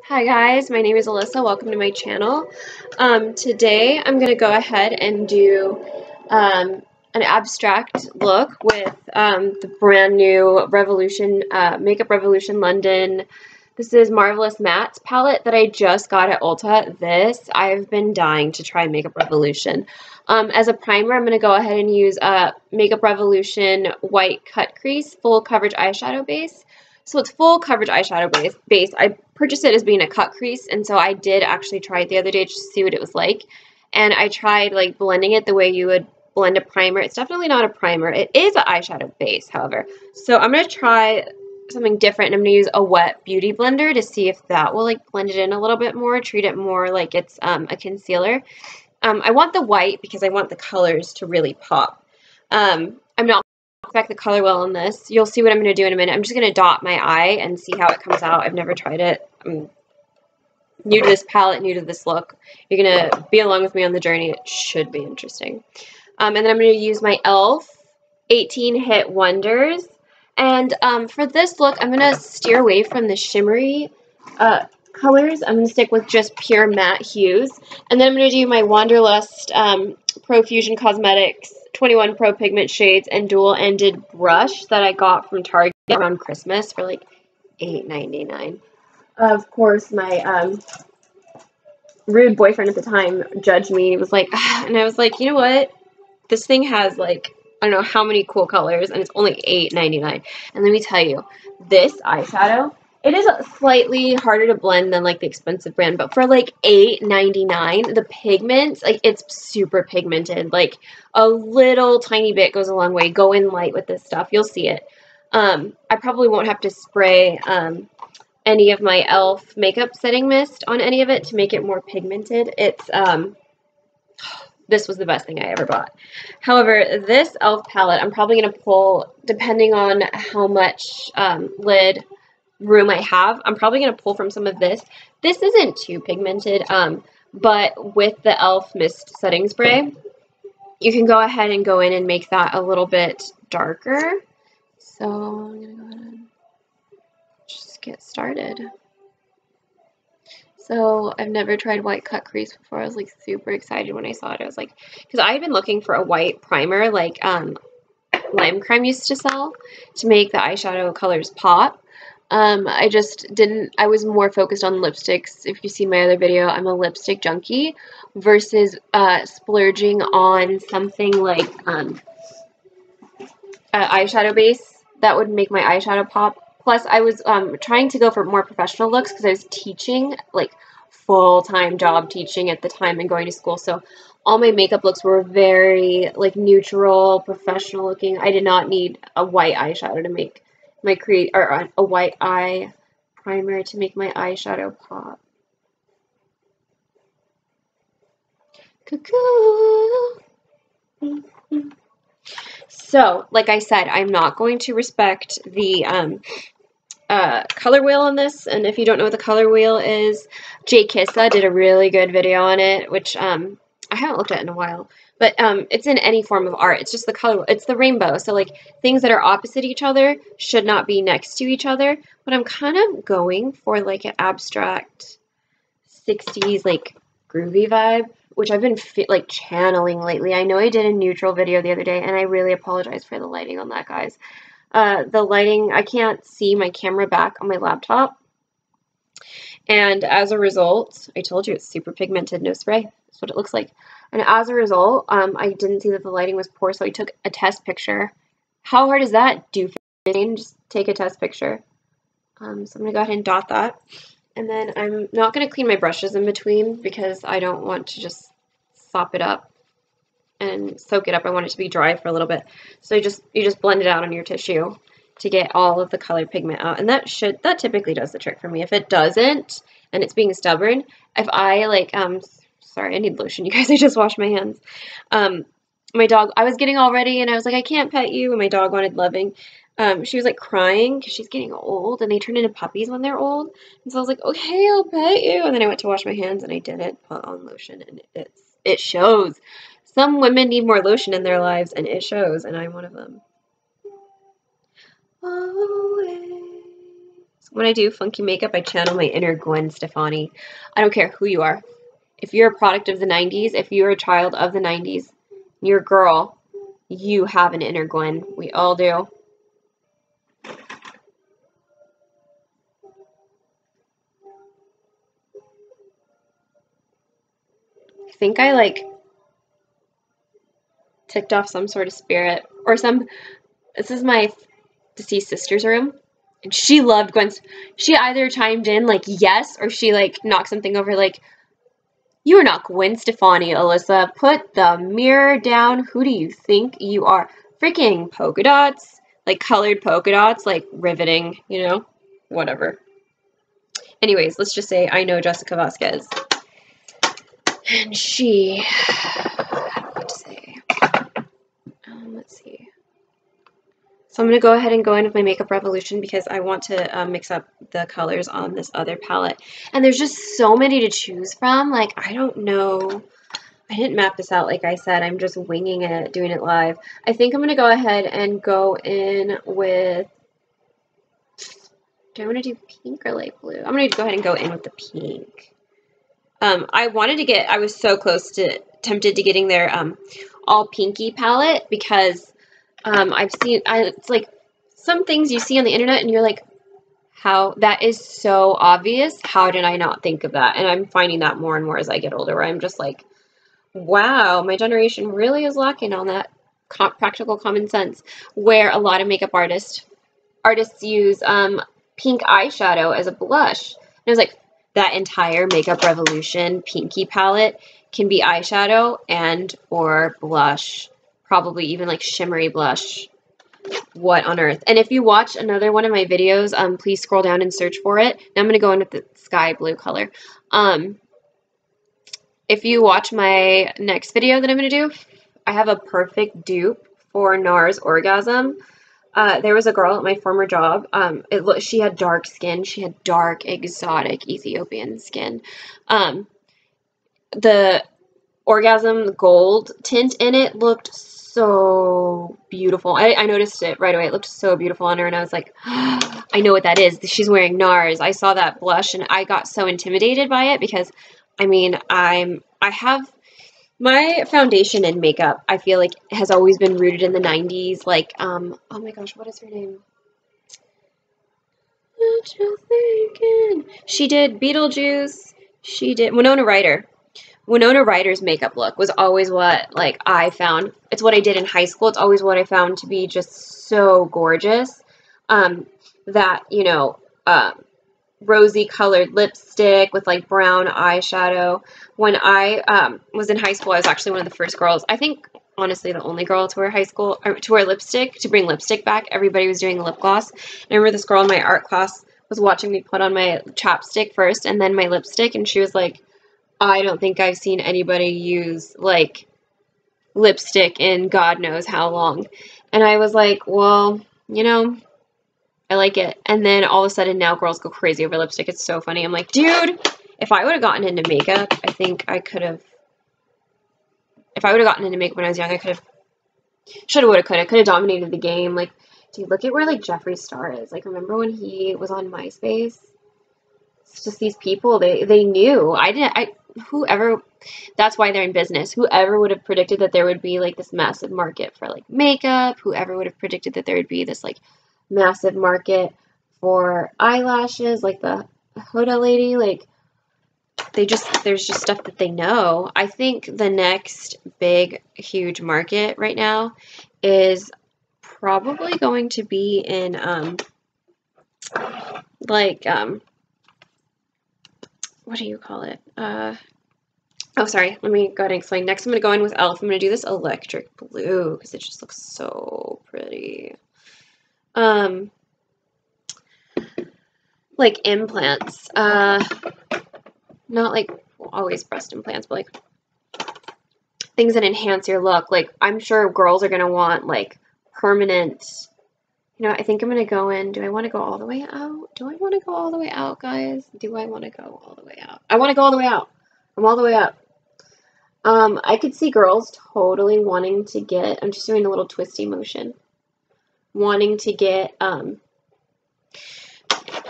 Hi guys, my name is Alyssa. Welcome to my channel. Today I'm going to go ahead and do an abstract look with the brand new Revolution Makeup Revolution London. This is Marvelous Mattes palette that I just got at Ulta. I've been dying to try Makeup Revolution. As a primer, I'm going to go ahead and use Makeup Revolution White Cut Crease Full Coverage Eyeshadow Base. So it's full coverage eyeshadow base. I purchased it as being a cut crease, and so I did actually try it the other day just to see what it was like. And I tried like blending it the way you would blend a primer. It's definitely not a primer. It is an eyeshadow base, however. So I'm going to try something different, and I'm going to use a wet beauty blender to see if that will like blend it in a little bit more, treat it more like it's a concealer. I want the white because I want the colors to really pop. I'm not expect the color well on this. You'll see what I'm going to do in a minute. I'm just going to dot my eye and see how it comes out. I've never tried it. I'm new to this palette, new to this look. You're going to be along with me on the journey. It should be interesting. And then I'm going to use my e.l.f. 18 Hit Wonders. And for this look, I'm going to steer away from the shimmery colors. I'm going to stick with just pure matte hues. And then I'm going to do my Wanderlust Profusion Cosmetics 21 Pro Pigment Shades and dual-ended brush that I got from Target around Christmas for like $8.99. Of course, my rude boyfriend at the time judged me. He was like, and I was like, you know what? This thing has like, I don't know how many cool colors, and it's only $8.99. And let me tell you, this eyeshadow, it is slightly harder to blend than like the expensive brand, but for like $8.99, the pigments, like it's super pigmented. Like a little tiny bit goes a long way. Go in light with this stuff. You'll see it. I probably won't have to spray any of my e.l.f. makeup setting mist on any of it to make it more pigmented. It's this was the best thing I ever bought. However, this e.l.f. palette, I'm probably going to pull, depending on how much lid room I have, I'm probably going to pull from some of this. This isn't too pigmented, but with the e.l.f. mist setting spray, you can go ahead and go in and make that a little bit darker. So I'm going to go ahead and just get started. So I've never tried white cut crease before. I was like super excited when I saw it. I was like, because I had been looking for a white primer like Lime Crime used to sell to make the eyeshadow colors pop. I just didn't, I was more focused on lipsticks. If you see my other video, I'm a lipstick junkie versus splurging on something like eyeshadow base that would make my eyeshadow pop. Plus, I was trying to go for more professional looks because I was teaching, like full-time job teaching at the time and going to school. So all my makeup looks were very like neutral, professional looking. I did not need a white eyeshadow to make my a white eye primer to make my eyeshadow pop. Cuckoo. So, like I said, I'm not going to respect the color wheel on this, and if you don't know what the color wheel is, Jay Kissa did a really good video on it, which I haven't looked at in a while, but it's in any form of art. It's just the color, it's the rainbow, so like things that are opposite each other should not be next to each other, but I'm kind of going for like an abstract 60s like groovy vibe, which I've been like channeling lately. I know I did a neutral video the other day, and I really apologize for the lighting on that, guys. The lighting, I can't see my camera back on my laptop, and as a result, I told you it's super pigmented, no spray. That's what it looks like. And as a result, I didn't see that the lighting was poor, so I took a test picture. How hard is that, doofus? Just take a test picture. So I'm going to go ahead and dot that. And then I'm not going to clean my brushes in between because I don't want to just sop it up and soak it up. I want it to be dry for a little bit. So you just blend it out on your tissue to get all of the color pigment out. And that typically does the trick for me. If it doesn't, and it's being stubborn, if I like, sorry, I need lotion, you guys, I just washed my hands. My dog, I was getting all ready and I was like, I can't pet you. And my dog wanted loving. She was like crying because she's getting old and they turn into puppies when they're old. And so I was like, okay, I'll pet you. And then I went to wash my hands and I didn't put on lotion, and it shows. Some women need more lotion in their lives, and it shows, and I'm one of them. Always when I do funky makeup, I channel my inner Gwen Stefani. I don't care who you are. If you're a product of the 90s, if you're a child of the 90s, you're a girl, you have an inner Gwen. We all do. I think I like ticked off some sort of spirit or some. This is my deceased sister's room. And she loved Gwen's. She either chimed in like yes, or she like knocked something over like, "You are not Gwen Stefani, Alyssa. Put the mirror down. Who do you think you are?" Freaking polka dots, like colored polka dots, like riveting, you know? Whatever. Anyways, let's just say I know Jessica Vasquez. And she, what to say? Let's see. So I'm going to go ahead and go in with my Makeup Revolution because I want to mix up the colors on this other palette. And there's just so many to choose from. Like, I don't know. I didn't map this out, like I said. I'm just winging it, doing it live. I think I'm going to go ahead and go in with... Do I want to do pink or light blue? I'm going to go ahead and go in with the pink. I wanted to get... I was so close to... tempted to getting their all pinky palette because... I've seen, it's like some things you see on the internet and you're like, how, that is so obvious. How did I not think of that? And I'm finding that more and more as I get older, where I'm just like, wow, my generation really is lacking on that practical common sense, where a lot of makeup artists use pink eyeshadow as a blush. And I was like, that entire Makeup Revolution pinky palette can be eyeshadow and or blush. Probably even like shimmery blush. What on earth? And if you watch another one of my videos, please scroll down and search for it. Now I'm going to go in with the sky blue color. If you watch my next video that I'm going to do, I have a perfect dupe for NARS Orgasm. There was a girl at my former job. She had dark skin. She had dark, exotic Ethiopian skin. The Orgasm gold tint in it looked so beautiful. I noticed it right away. It looked so beautiful on her, and I was like, oh, I know what that is. She's wearing NARS. I saw that blush, and I got so intimidated by it because, I mean, I have my foundation and makeup, I feel like, has always been rooted in the 90s. Like, oh my gosh, what is her name? What you thinking? She did Beetlejuice. She did Winona Ryder. Winona Ryder's makeup look was always what, like, I found. It's what I did in high school. It's always what I found to be just so gorgeous. That, you know, rosy colored lipstick with, like, brown eyeshadow. When I was in high school, I was actually one of the first girls. I think, honestly, the only girl to wear to wear lipstick, to bring lipstick back. Everybody was doing lip gloss. And I remember this girl in my art class was watching me put on my chapstick first and then my lipstick, and she was like, I don't think I've seen anybody use, like, lipstick in God knows how long. And I was like, well, you know, I like it. And then all of a sudden now girls go crazy over lipstick. It's so funny. I'm like, dude, if I would have gotten into makeup, I think I could have, if I would have gotten into makeup when I was young, I could have, shoulda, woulda, coulda, could have dominated the game. Like, dude, look at where, like, Jeffree Star is. Like, remember when he was on MySpace? It's just these people, they knew. Whoever, that's why they're in business. Whoever would have predicted that there would be, like, this massive market for, like, makeup. Whoever would have predicted that there would be this, like, massive market for eyelashes, like the Huda lady. Like, there's just stuff that they know. I think the next big, huge market right now is probably going to be in, what do you call it? Oh, sorry. Let me go ahead and explain. Next, I'm going to go in with e.l.f. I'm going to do this electric blue because it just looks so pretty. Like implants. Not like always breast implants, but like things that enhance your look. Like, I'm sure girls are going to want, like, permanent. You know, I think I'm going to go in. Do I want to go all the way out? Do I want to go all the way out, guys? Do I want to go all the way out? I want to go all the way out. I'm all the way up. I could see girls totally wanting to get, I'm just doing a little twisty motion, wanting to get,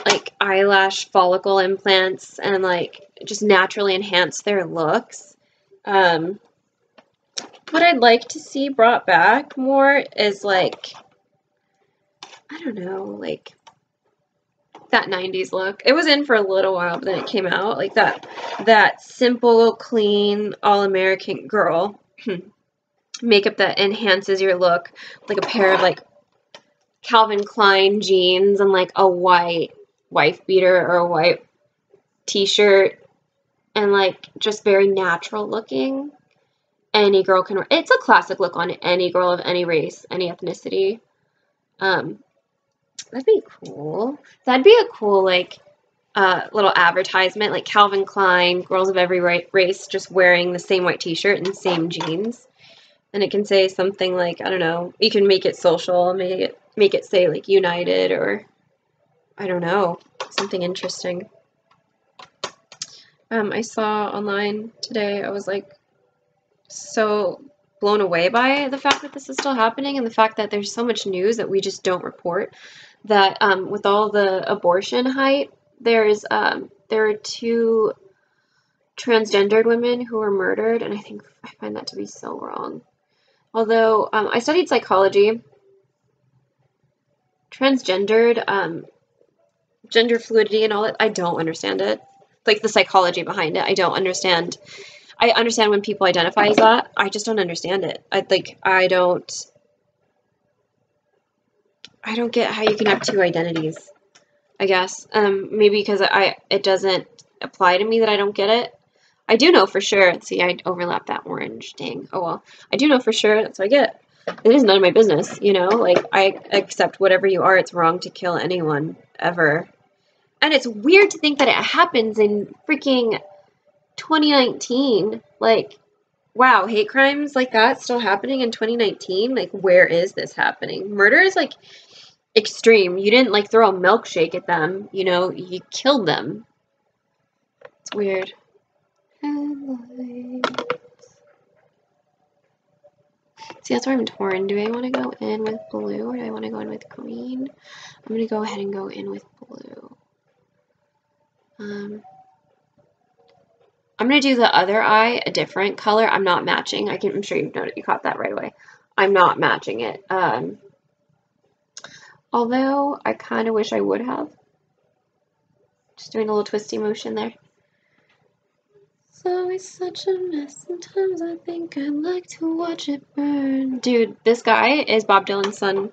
like, like eyelash follicle implants and like just naturally enhance their looks. What I'd like to see brought back more is like, I don't know, like that 90s look. It was in for a little while, but then it came out like that simple, clean, all-American girl makeup that enhances your look, like a pair of like Calvin Klein jeans and like a white wife beater or a white t-shirt and like just very natural looking. Any girl can wear. It's a classic look on any girl of any race, any ethnicity. That'd be cool. That'd be a cool like little advertisement, like Calvin Klein, girls of every race just wearing the same white t-shirt and same jeans. And it can say something like, I don't know, you can make it social, make it say like United or I don't know, something interesting. I saw online today, I was like so blown away by the fact that this is still happening and the fact that there's so much news that we just don't report. That with all the abortion hype, there are 2 transgendered women who were murdered, and I find that to be so wrong. Although I studied psychology, transgendered, gender fluidity and all that, I don't understand it. Like the psychology behind it, I don't understand. I understand when people identify as that. I just don't understand it. I don't get how you can have 2 identities, I guess. Maybe because it doesn't apply to me that I don't get it. I do know for sure. See, I overlapped that orange. Dang. Oh well. I do know for sure. That's what I get. It is none of my business, you know? Like, I accept whatever you are. It's wrong to kill anyone, ever. And it's weird to think that it happens in freaking 2019. Like, wow, hate crimes like that still happening in 2019? Like, where is this happening? Murder is, like, extreme. You didn't, like, throw a milkshake at them, you know? You killed them. It's weird. See, that's where I'm torn. Do I want to go in with blue or do I want to go in with green? I'm going to go ahead and go in with blue. I'm going to do the other eye a different color. I'm not matching. I'm sure you caught that right away. I'm not matching it. Although I kind of wish I would have. Just doing a little twisty motion there. It's always such a mess. Sometimes I think I'd like to watch it burn. Dude, this guy is Bob Dylan's son.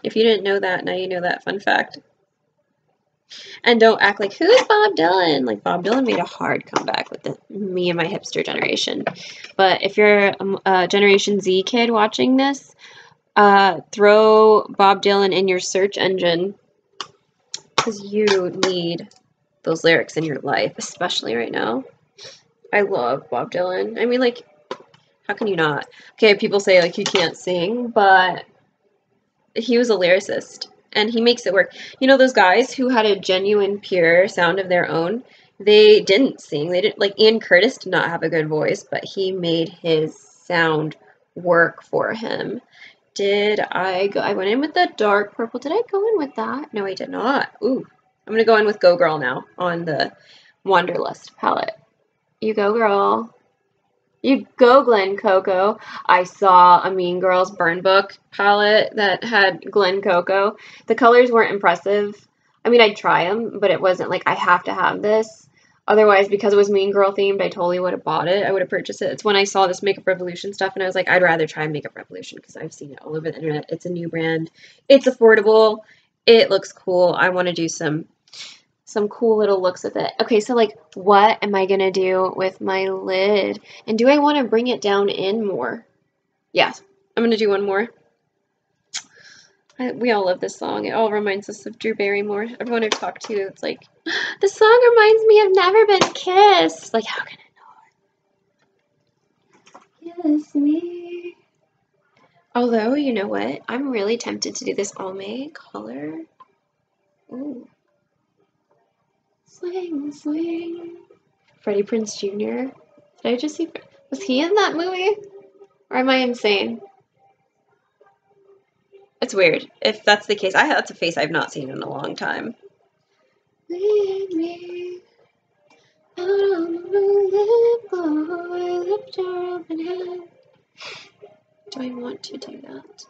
If you didn't know that, now you know that fun fact. And don't act like, who's Bob Dylan? Like, Bob Dylan made a hard comeback with me and my hipster generation. But if you're a Generation Z kid watching this, throw Bob Dylan in your search engine. Because you need those lyrics in your life, especially right now. I love Bob Dylan. I mean, like, how can you not? Okay, people say, like, he can't sing, but he was a lyricist, and he makes it work. You know, those guys who had a genuine, pure sound of their own, they didn't sing. They didn't, like, Ian Curtis did not have a good voice, but he made his sound work for him. I went in with the dark purple. Did I go in with that? No, I did not. Ooh, I'm going to go in with Go Girl now on the Wanderlust palette. You go, girl. You go, Glen Coco. I saw a Mean Girls Burn Book palette that had Glen Coco. The colors weren't impressive. I mean, I'd try them, but it wasn't like I have to have this. Otherwise, because it was Mean Girl themed, I totally would have bought it. I would have purchased it. It's when I saw this Makeup Revolution stuff, and I was like, I'd rather try Makeup Revolution because I've seen it all over the internet. It's a new brand. It's affordable. It looks cool. I want to do some cool little looks with it. Okay, so like, what am I gonna do with my lid? And do I want to bring it down in more? Yes, I'm gonna do one more. We all love this song. It all reminds us of Drew Barrymore. Everyone I've talked to, it's like, the song reminds me of Never Been Kissed. Like, how can it not? Kiss me. Although, you know what? I'm really tempted to do this Almay color. Ooh. Swing, swing. Freddie Prinze Jr. Did I just see? Was he in that movie? Or am I insane? It's weird. If that's the case, that's a face I've not seen in a long time. Lead me out on the moonlit boy, lift your open hand. Do I want to do that?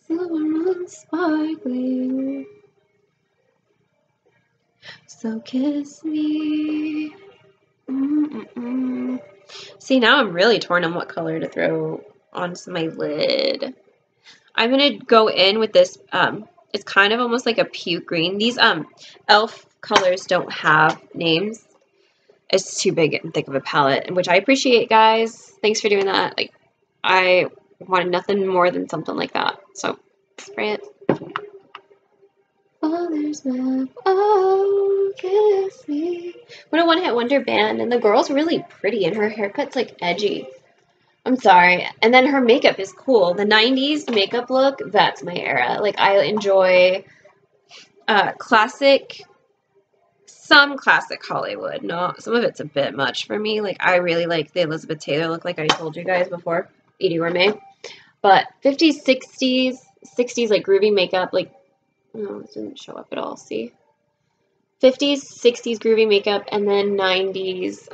Silver and sparkling. So kiss me. See, now I'm really torn on what color to throw onto my lid. I'm gonna go in with this, it's kind of almost like a puke green. These elf colors don't have names. It's too big and thick of a palette, which I appreciate, guys. Thanks for doing that. Like, I wanted nothing more than something like that. So, spray it. Father's map, oh, kiss me. What a one-hit wonder band, and the girl's really pretty, and her haircut's like edgy. I'm sorry. And then her makeup is cool. The 90s makeup look, that's my era. Like, I enjoy classic, some classic Hollywood. No, some of it's a bit much for me. Like, I really like the Elizabeth Taylor look, like I told you guys before, Edie Reme. But 50s, 60s, like groovy makeup, like, no, it didn't show up at all, see? 50s, 60s groovy makeup, and then 90s,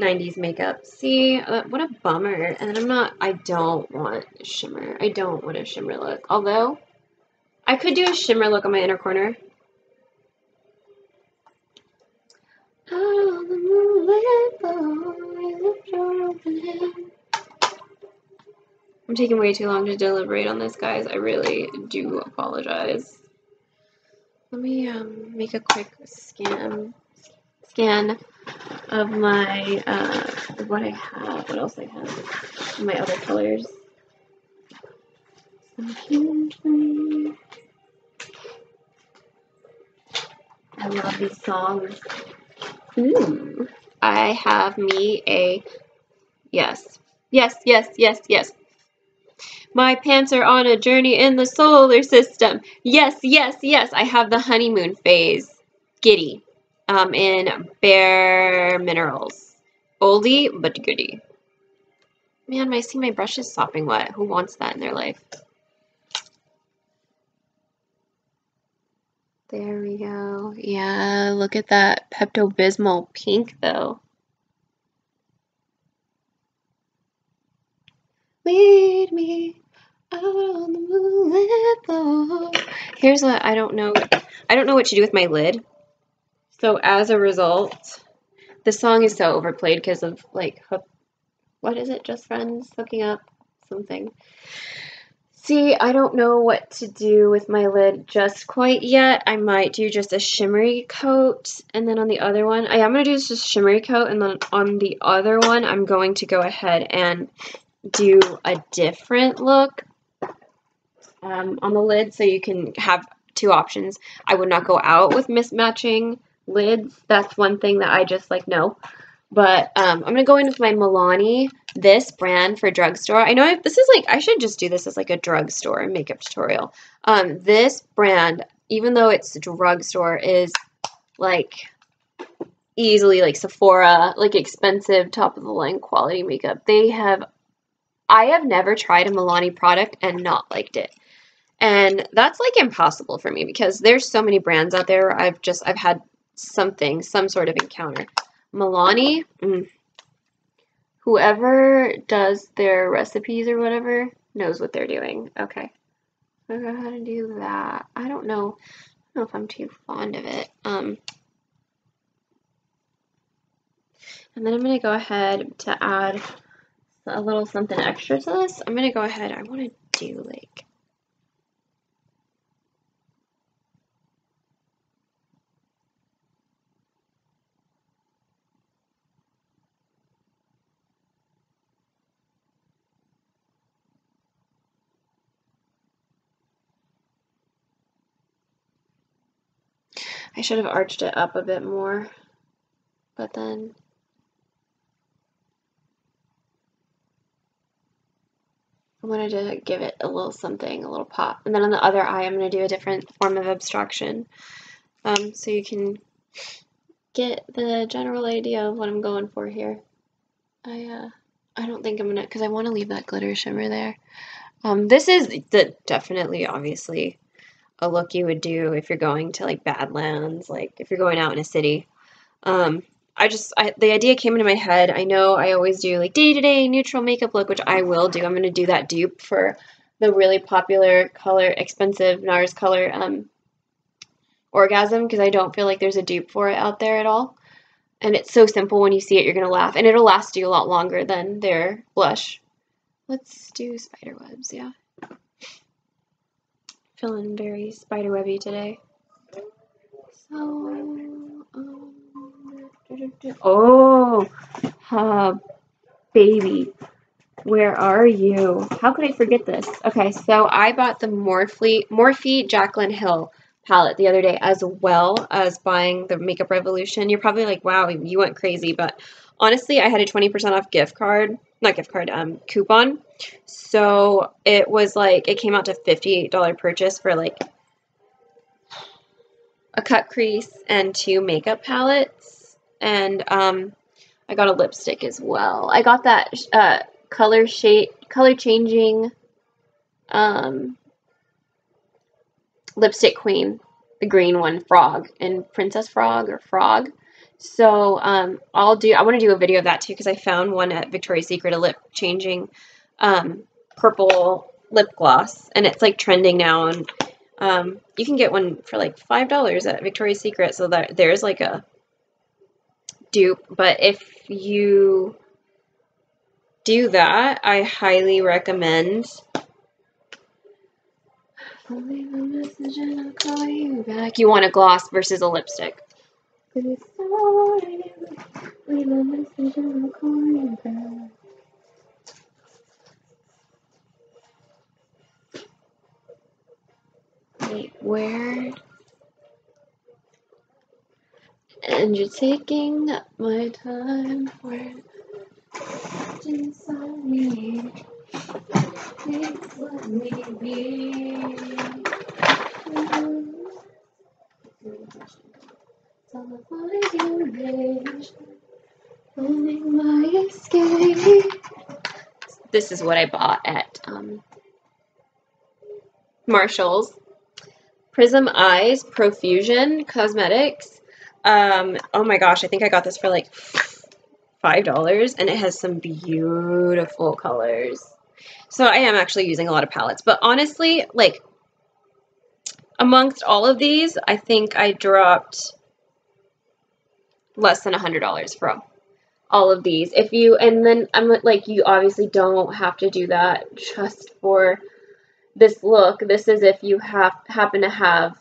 90s makeup. See, what a bummer. And I don't want a shimmer. I don't want a shimmer look. Although, I could do a shimmer look on my inner corner. I'm taking way too long to deliberate on this, guys. I really do apologize. Let me make a quick scan of my what I have. What else I have? My other colors. I love these songs. Ooh. I have me a yes. My pants are on a journey in the solar system. Yes. I have the honeymoon phase. Giddy. In Bare Minerals. Oldie but goodie. Man, I see my brush is sopping wet. Who wants that in their life? There we go. Yeah, look at that Pepto-Bismol pink, though. Lead me out on the moonlit floor. Here's what I don't know. I don't know what to do with my lid. So as a result, the song is so overplayed because of like what is it? Just Friends hooking up something. See, I don't know what to do with my lid just quite yet. I might do just a shimmery coat, and then on the other one, I'm going to do just a shimmery coat, and then on the other one, I'm going to go ahead and do a different look on the lid, so you can have two options. I would not go out with mismatching lids. That's one thing that I just like, no. But I'm going to go in with my Milani, this brand for drugstore. I know this is like, I should just do this as like a drugstore makeup tutorial. This brand, even though it's drugstore, is like easily like Sephora, like expensive, top of the line quality makeup. I have never tried a Milani product and not liked it. And that's like impossible for me because there's so many brands out there where I've had some sort of encounter. Milani, whoever does their recipes or whatever knows what they're doing. Okay. I don't know how to do that. I don't know if I'm too fond of it. And then I'm going to go ahead to add a little something extra to this. I'm going to go ahead. I want to do like I should have arched it up a bit more, but then I wanted to give it a little something, a little pop. And then on the other eye, I'm going to do a different form of abstraction, so you can get the general idea of what I'm going for here. I don't think I'm going to, because I want to leave that glitter shimmer there. This is definitely, obviously, a look you would do if you're going to like Badlands, like if you're going out in a city. The idea came into my head. I know I always do like day-to-day neutral makeup look, which I will do. I'm going to do that dupe for the really popular color, expensive NARS color Orgasm, because I don't feel like there's a dupe for it out there at all. And it's so simple. When you see it, you're going to laugh. And it'll last you a lot longer than their blush. Let's do spiderwebs, yeah. Feeling very spiderwebby today. So, baby, where are you? How could I forget this? Okay, so I bought the Morphe Jaclyn Hill palette the other day, as well as buying the Makeup Revolution. You're probably like, wow, you went crazy, but honestly, I had a 20% off coupon. So it was like, it came out to $58 purchase for like a cut crease and 2 makeup palettes. And I got a lipstick as well. I got that color changing lipstick queen, the green one, Frog, and Princess Frog or Frog. So I want to do a video of that too, because I found one at Victoria's Secret, a lip changing purple lip gloss, and it's like trending now, and you can get one for like $5 at Victoria's Secret, so that there's like a dupe. But if you do that, I highly recommend leave a message and I'll call you back. You want a gloss versus a lipstick. Leave a message and I'll call you back. Wait, where? And you're taking up my time. Where? Inside me. Please let me be. This is what I bought at Marshall's. Prism Eyes Profusion Cosmetics. Oh my gosh, I think I got this for like $5, and it has some beautiful colors. So I am actually using a lot of palettes, but honestly, like, amongst all of these, I think I dropped less than $100 for all of these. And then I'm like, you obviously don't have to do that just for this look. This is if you happen to have,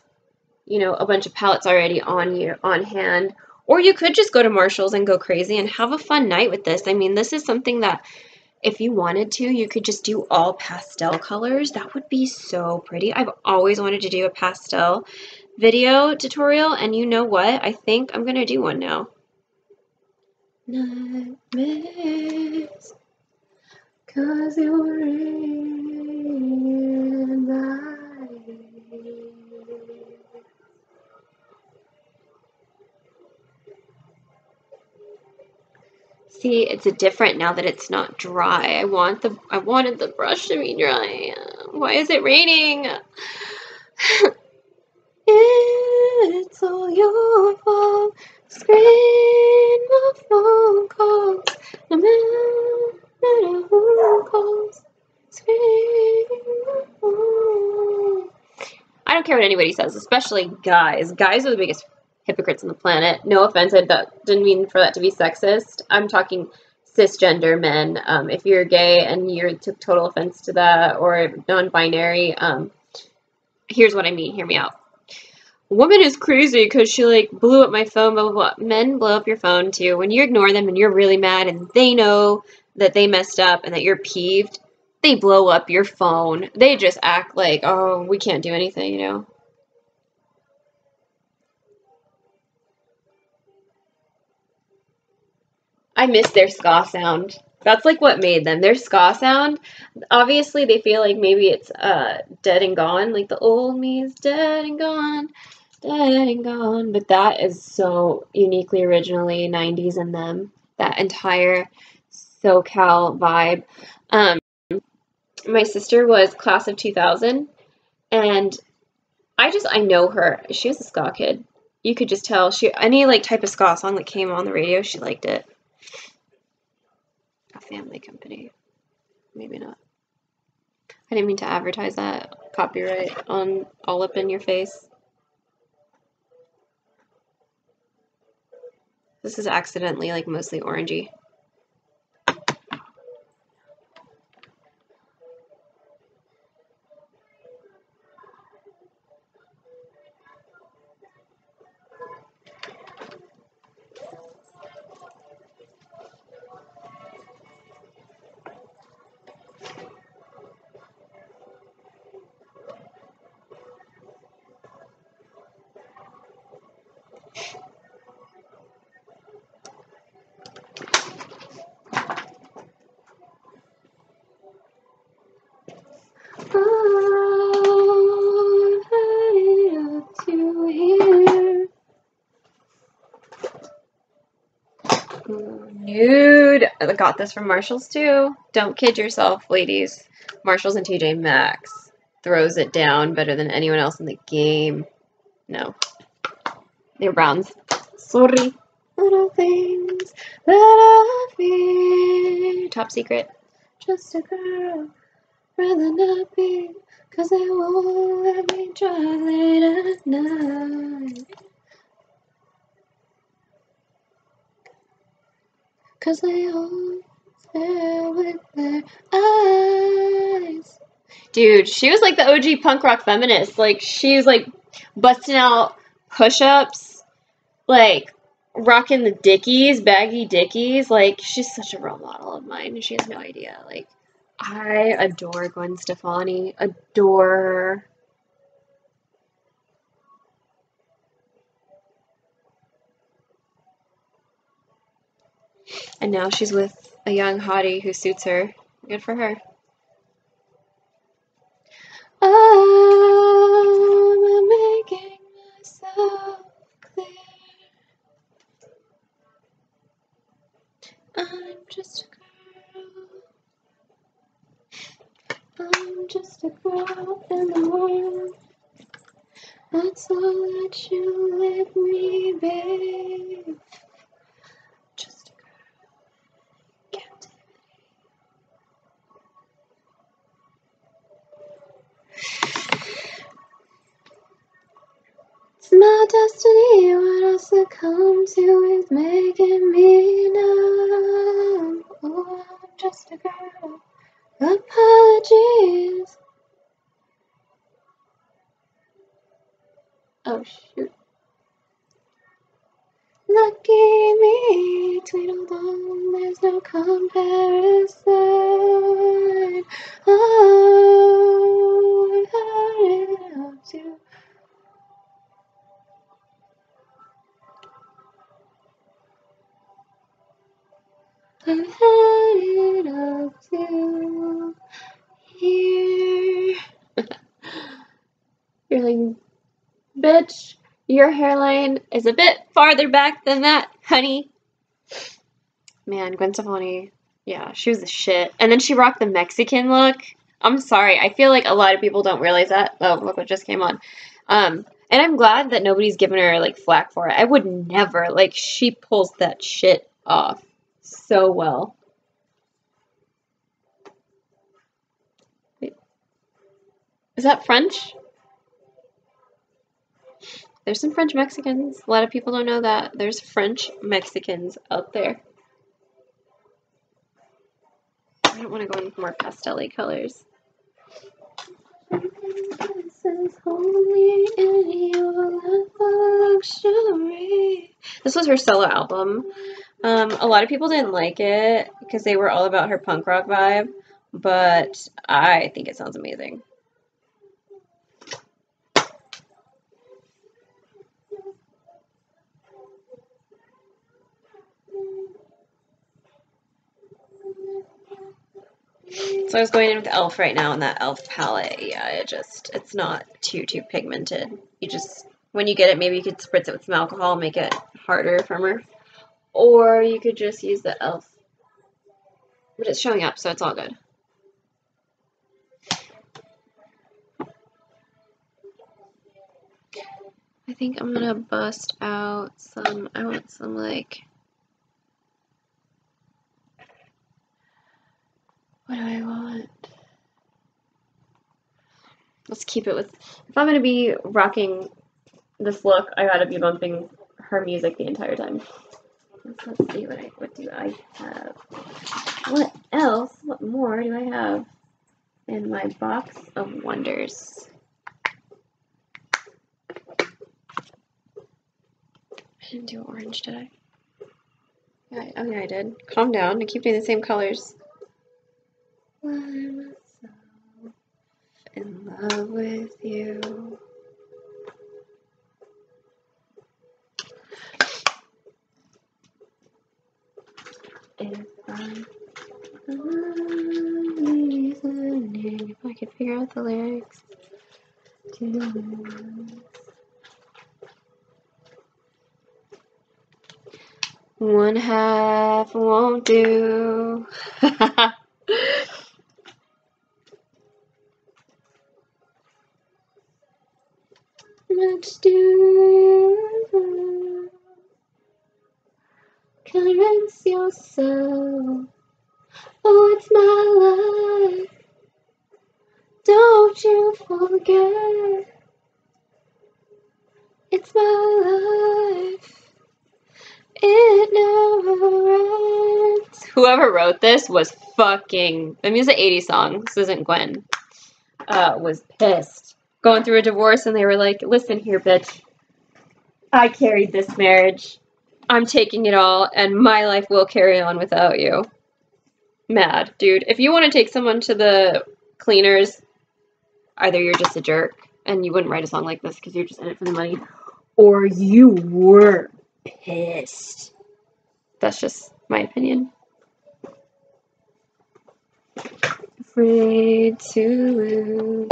you know, a bunch of palettes already on hand, or you could just go to Marshall's and go crazy and have a fun night with this. I mean, this is something that if you wanted to, you could just do all pastel colors. That would be so pretty. I've always wanted to do a pastel video tutorial, and you know what? I think I'm gonna do one now. Nightmares, 'cause you're in my head. See, it's different now that it's not dry. I wanted the brush to be dry. Why is it raining? It's all your fault. Screen my phone calls. No matter who calls. Screen my phone. I don't care what anybody says, especially guys. Guys are the biggest hypocrites on the planet. No offense, didn't mean for that to be sexist. I'm talking cisgender men. If you're gay and you took total offense to that, or non-binary, here's what I mean. Hear me out. A woman is crazy because she like blew up my phone, blah, blah, blah. Men blow up your phone too. When you ignore them and you're really mad and they know that they messed up and that you're peeved, they blow up your phone. They just act like, oh, we can't do anything, you know? I miss their ska sound. That's like what made them. Their ska sound, obviously they feel like maybe it's dead and gone. Like the old me is dead and gone. Dead and gone. But that is so uniquely originally 90s in them. That entire SoCal vibe. My sister was class of 2000, and I know her. She was a ska kid. You could just tell. Any like type of ska song that came on the radio, she liked it. A family company. Maybe not. I didn't mean to advertise that. Copyright on all up in your face. This is accidentally like mostly orangey. Nude. I got this from Marshalls too. Don't kid yourself, ladies. Marshalls and TJ Maxx throws it down better than anyone else in the game. No. They're browns. Sorry. Little things that I fear. Top secret. Just a girl. Rather not be. Cause they won't let me drive late at night. Cause they all stare with their eyes. Dude, she was like the OG punk rock feminist. Like, she was like busting out push-ups, like rocking the Dickies, baggy Dickies. Like, she's such a role model of mine. She has no idea. Like, I adore Gwen Stefani. Adore her. And now she's with a young hottie who suits her. Good for her. I'm making myself clear. I'm just a girl. I'm just a girl in the world. That's all that you let me be. Just a girl. Captivity. It's my destiny. What I succumb to is making me numb. Oh, I'm just a girl. Apologies. Oh, shoot. Lucky me, Tweedledum, there's no comparison. Oh, I've had enough too. I've had enough too. Here. You're like, bitch, your hairline is a bit farther back than that, honey. Man, Gwen Stefani, yeah, she was the shit. And then she rocked the Mexican look. I'm sorry, I feel like a lot of people don't realize that. Oh, look what just came on. And I'm glad that nobody's given her, like, flack for it. I would never. Like, she pulls that shit off so well. Wait. Is that French? There's some French Mexicans. A lot of people don't know that. There's French Mexicans out there. I don't want to go in with more pastel-y colors. This was her solo album. A lot of people didn't like it because they were all about her punk rock vibe, but I think it sounds amazing. So I was going in with e.l.f. right now, and that e.l.f. palette, yeah, it's not too pigmented. You just, when you get it, maybe you could spritz it with some alcohol, make it harder, firmer. Or you could just use the e.l.f. But it's showing up, so it's all good. I think I'm gonna bust out some, I want some like, what do I want? Let's keep it with, if I'm gonna be rocking this look, I gotta be bumping her music the entire time. Let's see, what do I have? What else? What more do I have in my box of wonders? I didn't do orange, did I? Yeah, oh yeah, I did. Calm down. I keep doing the same colors. I'm so in love with you. If I could figure out the lyrics to this. One half won't do. Much do. Convince yourself. Oh, it's my life. Don't you forget. It's my life. It never ends. Whoever wrote this was fucking. I mean, it's an 80s song. This isn't Gwen. Was pissed. Going through a divorce, and they were like, listen here, bitch. I carried this marriage. I'm taking it all, and my life will carry on without you. Mad, dude. If you want to take someone to the cleaners, either you're just a jerk, and you wouldn't write a song like this because you're just in it for the money, or you were pissed. That's just my opinion. Afraid to lose.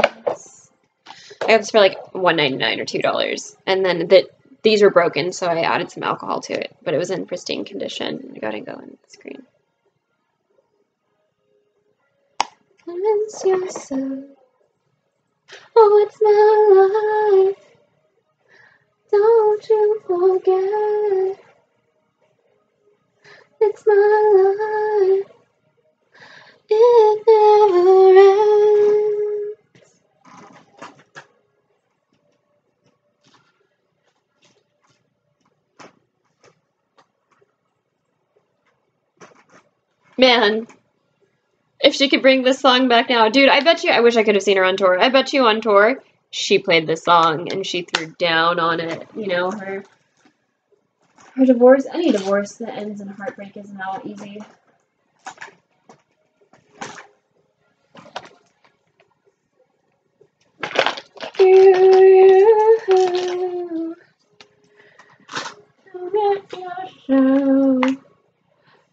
I got this for like $1.99 or $2, and then these were broken, so I added some alcohol to it, but it was in pristine condition. I gotta go on the screen. Convince yourself. Oh, it's my life. Don't you forget. It's my life. It never ends. Man, if she could bring this song back now. Dude, I bet you, I wish I could have seen her on tour. I bet you on tour, she played this song and she threw down on it. You know, her divorce, any divorce that ends in heartbreak is not easy.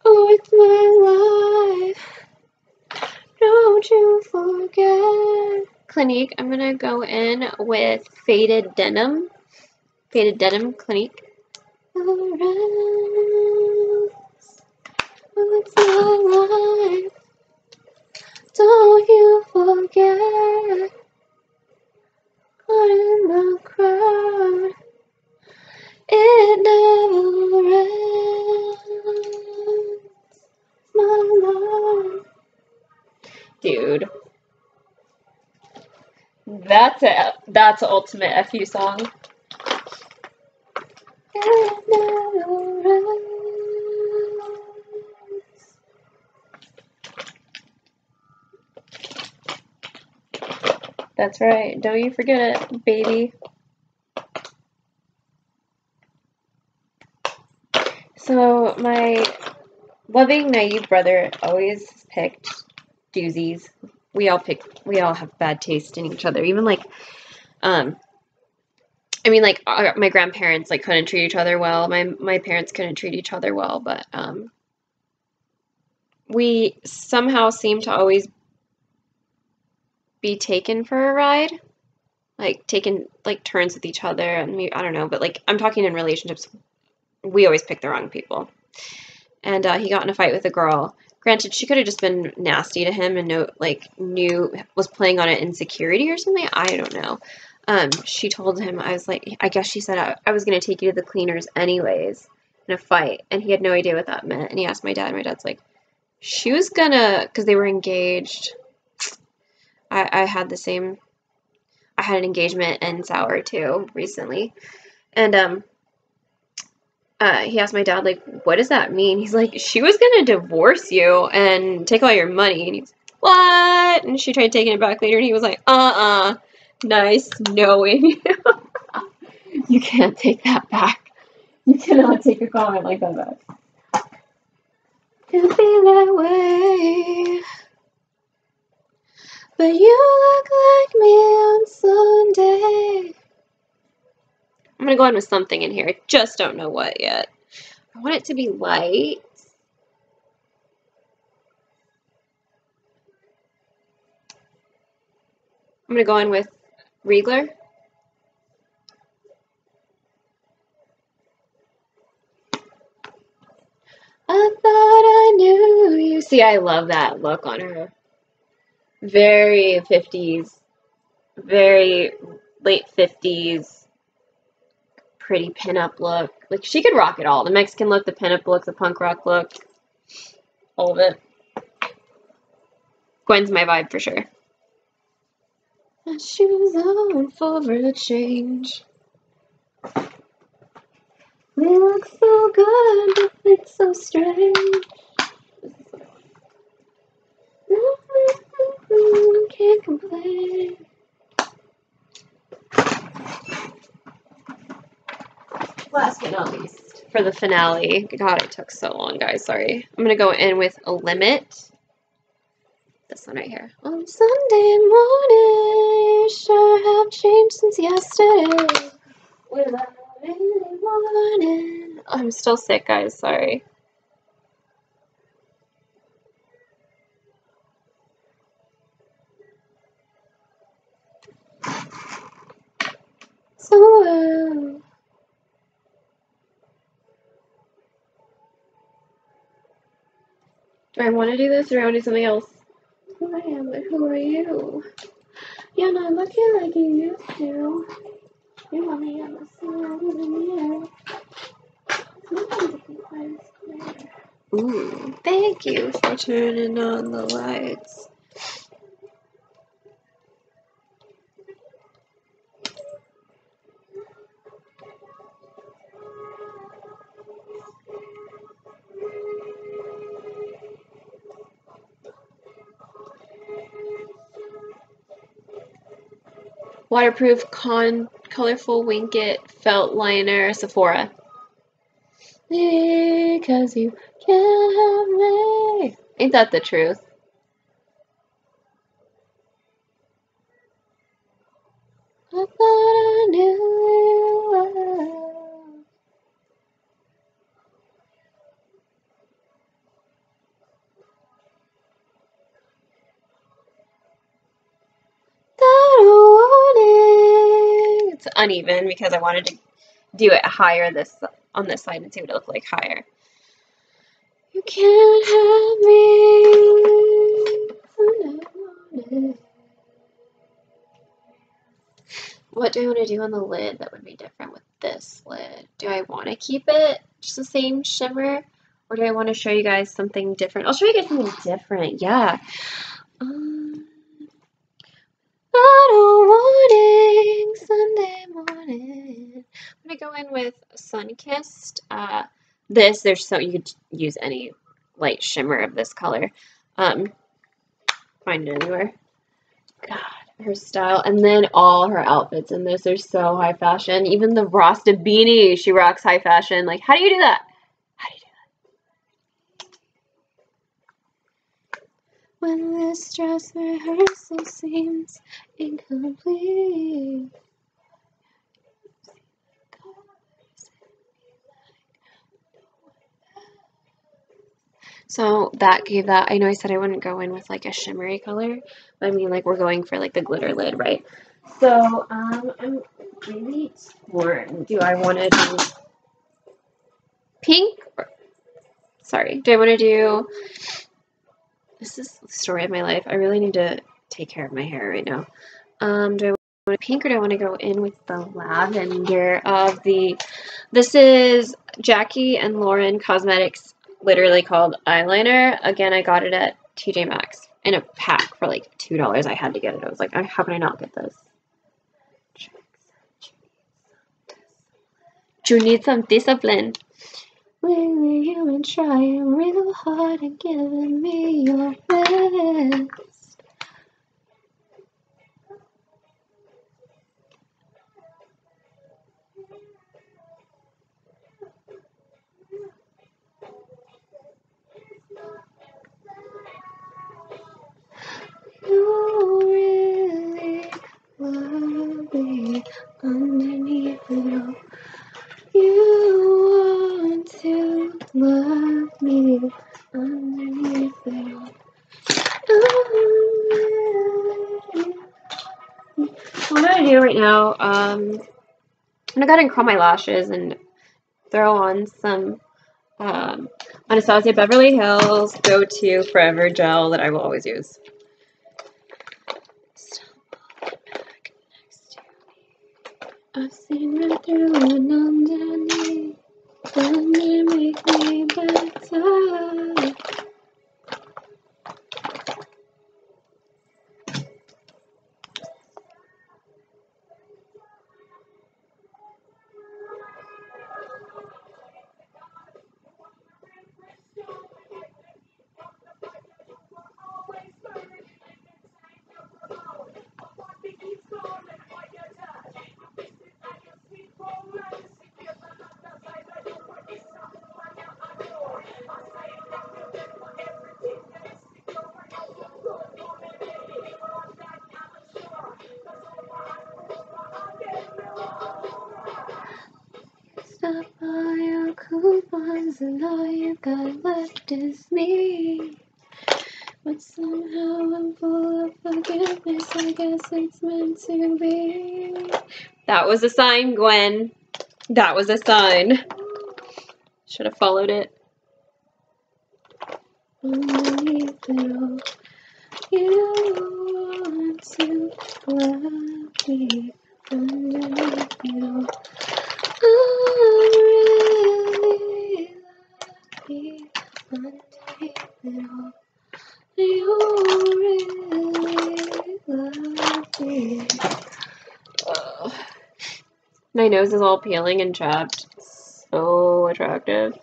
Oh, it's my life. Don't you forget. Clinique, I'm gonna go in with Faded Denim. Faded Denim, Clinique. Oh, it's my life. Don't you forget. Caught in the crowd. It never ends. My life. Dude. That's it. That's an ultimate FU song. It never ends. That's right. Don't you forget it, baby. So my loving, naive brother always picked doozies. We all have bad taste in each other. Even like, I mean, like my grandparents like couldn't treat each other well. My parents couldn't treat each other well, but we somehow seem to always be taken for a ride, like taking like turns with each other. And I don't know, but like I'm talking in relationships, we always pick the wrong people. And he got in a fight with a girl. Granted, she could have just been nasty to him and was playing on an insecurity or something. I don't know. she told him, I was like, I guess she said I was going to take you to the cleaners anyways in a fight. And he had no idea what that meant. And he asked my dad, and my dad's like, she was gonna, because they were engaged. I had an engagement in Sour too recently. And he asked my dad, like, what does that mean? He's like, she was gonna divorce you and take all your money. And he's, what? And she tried taking it back later, and he was like, nice knowing you. You can't take that back. You cannot take a comment like that back. Could be that way. But you look like me on Sunday. I'm going to go in with something in here. I just don't know what yet. I want it to be light. I'm going to go in with Riegler. I thought I knew you. See, I love that look on her. Very 50s. Very late 50s. Pretty pinup look. Like, she could rock it all. The Mexican look, the pinup look, the punk rock look. All of it. Gwen's my vibe for sure. My shoes on for a change. We look so good, but it's so strange. Can't complain. Last but not least, for the finale. God, it took so long, guys. Sorry. I'm going to go in with a limit. This one right here. On Sunday morning, you sure have changed since yesterday. Without any warning. I'm still sick, guys. Sorry. So, do I want to do this or do I want to do something else? Who I am, but who are you? You're not looking like you used to. You want me on the side of the mirror. Ooh, thank you for turning on the lights. Waterproof colorful Winkit felt liner Sephora. Because you can't have me. Ain't that the truth? I thought I knew you well. It's uneven because I wanted to do it higher on this side and see what it looked like higher. You can't have me. What do I want to do on the lid that would be different with this lid? Do I want to keep it just the same shimmer? Or do I want to show you guys something different? I'll show you guys something different, yeah. Auto morning, Sunday morning. I'm gonna go in with Sunkissed. You could use any light shimmer of this color. Find it anywhere. God, her style, and then all her outfits in this are so high fashion. Even the Rasta beanie, she rocks high fashion. Like, how do you do that? How do you do that? When this dress rehearsal seems incomplete. So that gave that, I know I said I wouldn't go in with like a shimmery color, but I mean like we're going for like the glitter lid, right? So I'm really torn. Do I want to do pink? Sorry, do I want to do, this is the story of my life. I really need to take care of my hair right now. Do I pink, or do I want to go in with the lavender of the, this is Jackie and Lauren Cosmetics, literally called eyeliner. Again, I got it at TJ Maxx in a pack for like $2. I had to get it. I was like, how can I not get this? You need some discipline. Lately you've been trying real hard and giving me your best. You really love me underneath it all. You want to love me underneath it all. What I'm gonna do right now, I'm gonna go ahead and curl my lashes and throw on some Anastasia Beverly Hills Go-To Forever Gel that I will always use. I've seen right through and underneath. Don't you make me better? Stop all your coupons and all you got left is me. But somehow I'm full of forgiveness, I guess it's meant to be. That was a sign, Gwen. That was a sign. Should have followed it. Underneath it all, you want to love me. Underneath it all, I really love you. Underneath it all, you really love me. Oh. My nose is all peeling and chapped. So attractive.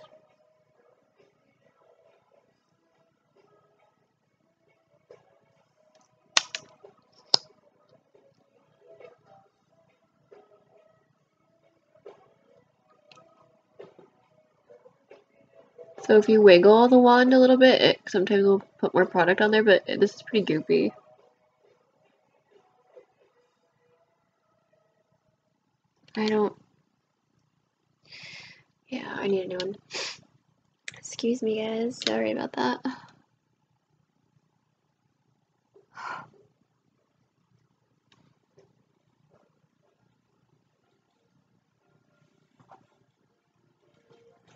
So if you wiggle the wand a little bit, it sometimes will put more product on there, but this is pretty goopy. Yeah, I need a new one. Excuse me, guys. Sorry about that.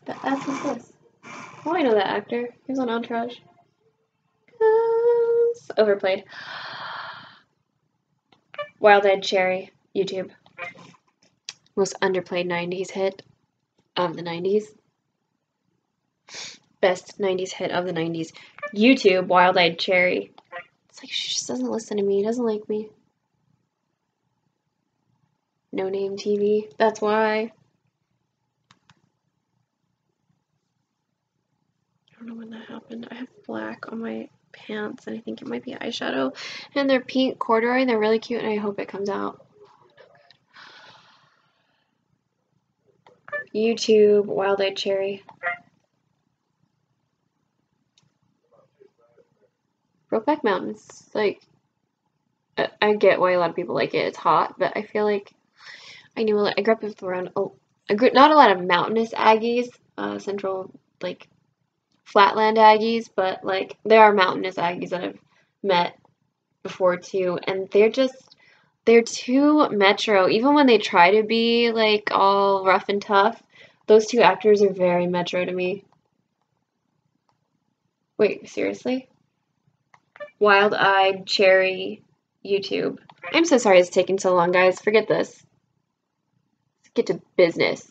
That's what's this. Oh, I know that actor. He was on Entourage. Overplayed. Wild Eyed Cherry, YouTube. Most underplayed 90s hit of the 90s. Best 90s hit of the 90s. YouTube, Wild Eyed Cherry. It's like she just doesn't listen to me. Doesn't like me. No Name TV. That's why. I don't know when that happened. I have black on my pants, and I think it might be eyeshadow. And they're pink corduroy, and they're really cute, and I hope it comes out. YouTube, Wild Eyed Cherry. Brokeback Mountain's like, I get why a lot of people like it. It's hot, but I feel like I grew up with around, not a lot of mountainous Aggies, central, like, flatland Aggies, but, like, there are mountainous Aggies that I've met before, too, and they're too metro. Even when they try to be, like, all rough and tough, those two actors are very metro to me. Wait, seriously? Wild Eyed Cherry YouTube. I'm so sorry it's taking so long, guys. Forget this. Let's get to business.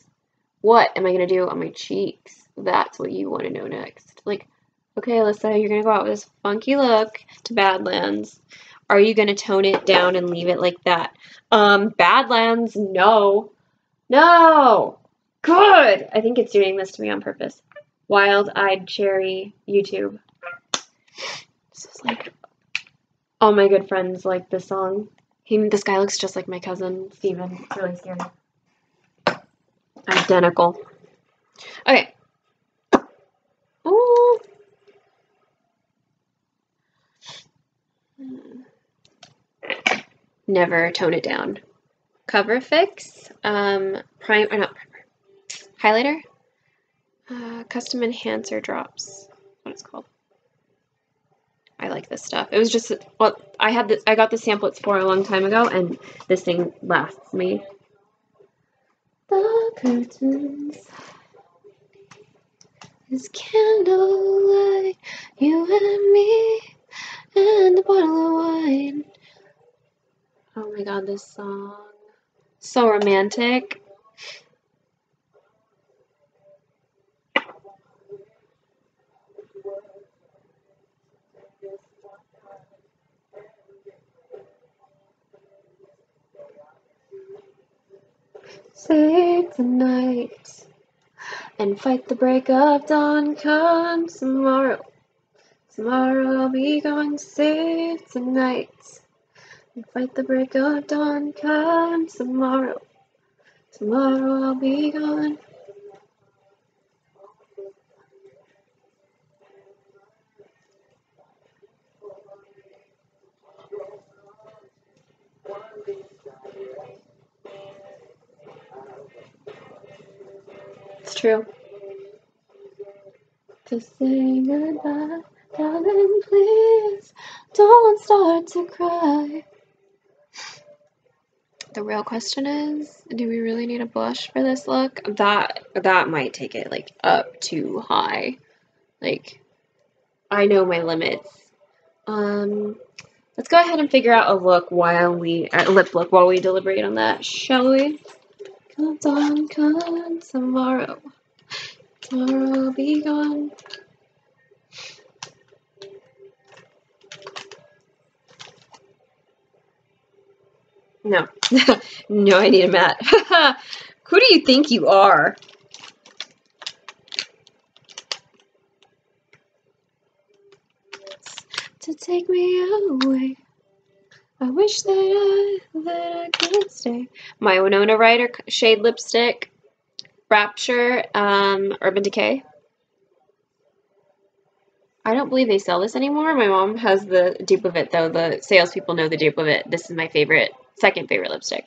What am I going to do on my cheeks? That's what you want to know next. Like, okay, Alyssa, you're going to go out with this funky look to Badlands. Are you going to tone it down and leave it like that? Badlands, no. No! Good! I think it's doing this to me on purpose. Wild-Eyed Cherry YouTube. This is like, all my good friends like this song. This guy looks just like my cousin, Steven. It's really scary. Identical. Okay. Ooh. Never tone it down. Cover Fix. Not primer. Highlighter. Custom Enhancer Drops. What it's called. I like this stuff. It was just, well, I got the sample at Sephora a long time ago, and this thing lasts me. The curtains is candlelight, you and me, and a bottle of wine. Oh my god, this song. So romantic. Save tonight and fight the break of dawn. Come tomorrow. Tomorrow I'll be gone. Save tonight and fight the break of dawn. Come tomorrow. Tomorrow I'll be gone. It's true. To say goodbye, darling, please don't start to cry. The real question is, do we really need a blush for this look? That might take it like up too high. Like, I know my limits. Let's go ahead and figure out a look while lip look while we deliberate on that, shall we? Come on, come tomorrow. Tomorrow I'll be gone. No. No, I need a matte. Who do you think you are? To take me away. I wish that I could stay. My Winona Ryder shade lipstick. Rapture, Urban Decay. I don't believe they sell this anymore. My mom has the dupe of it, though. The salespeople know the dupe of it. This is my favorite, second favorite lipstick.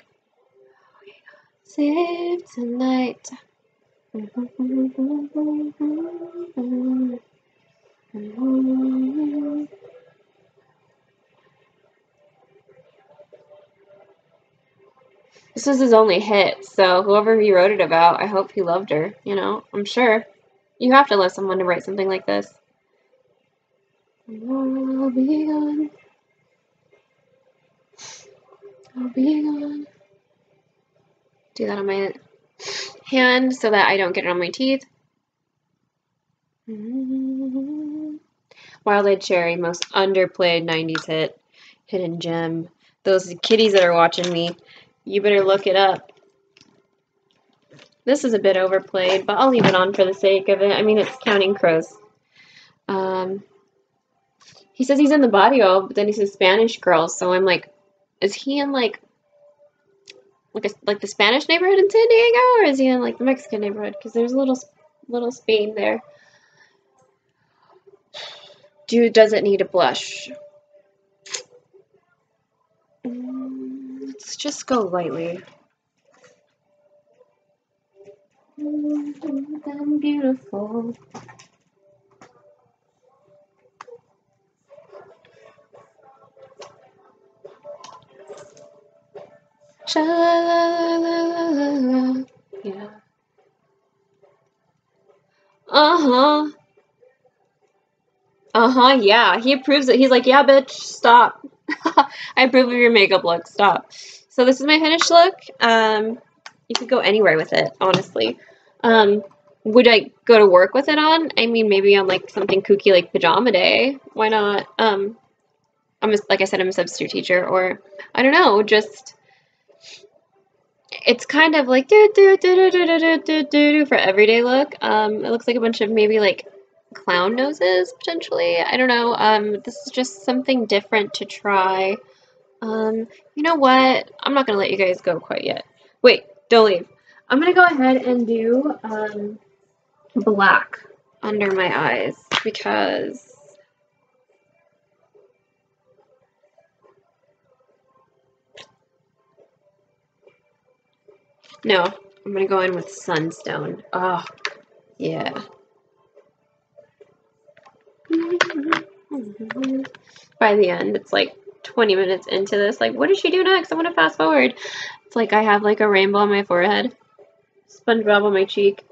Save tonight. This was his only hit, so whoever he wrote it about, I hope he loved her, you know, I'm sure. You have to love someone to write something like this. I'll be gone. I'll be gone. Do that on my hand so that I don't get it on my teeth. Wild-Eyed Cherry, most underplayed 90s hit. Hidden gem. Those kitties that are watching me, you better look it up. This is a bit overplayed, but I'll leave it on for the sake of it. I mean, it's Counting Crows. He says he's in the body oil, but then he says Spanish Girls, so I'm like, is he in like the Spanish neighborhood in San Diego, or is he in like the Mexican neighborhood? Because there's a little Spain there. Does it need a blush? Let's just go lightly. I'm beautiful. Sha-la-la-la-la-la-la. Yeah. Uh-huh, yeah. He approves it. He's like, yeah, bitch, stop. I approve of your makeup look. Stop. So this is my finished look. You could go anywhere with it, honestly. Would I go to work with it on? I mean, maybe on like something kooky like pajama day. Why not? Like I said, I'm a substitute teacher, or I don't know, just it's kind of like do for everyday look. It looks like a bunch of maybe like clown noses potentially. I don't know. This is just something different to try. You know what? I'm not gonna let you guys go quite yet. Wait, don't leave. I'm gonna go ahead and do black under my eyes because no, I'm gonna go in with sunstone. Oh, yeah. By the end, it's like 20 minutes into this. Like, what does she do next? I want to fast forward. It's like I have like a rainbow on my forehead, SpongeBob on my cheek,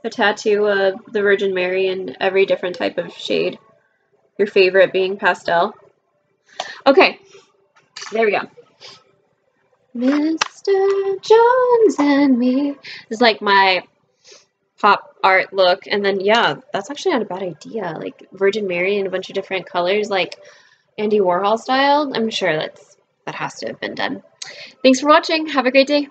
a tattoo of the Virgin Mary in every different type of shade. Your favorite being pastel. Okay, there we go. Mr. Jones and me. This is like my pop art look, and then yeah, that's actually not a bad idea. Like Virgin Mary in a bunch of different colors, like Andy Warhol style. I'm sure that has to have been done. Thanks for watching. Have a great day.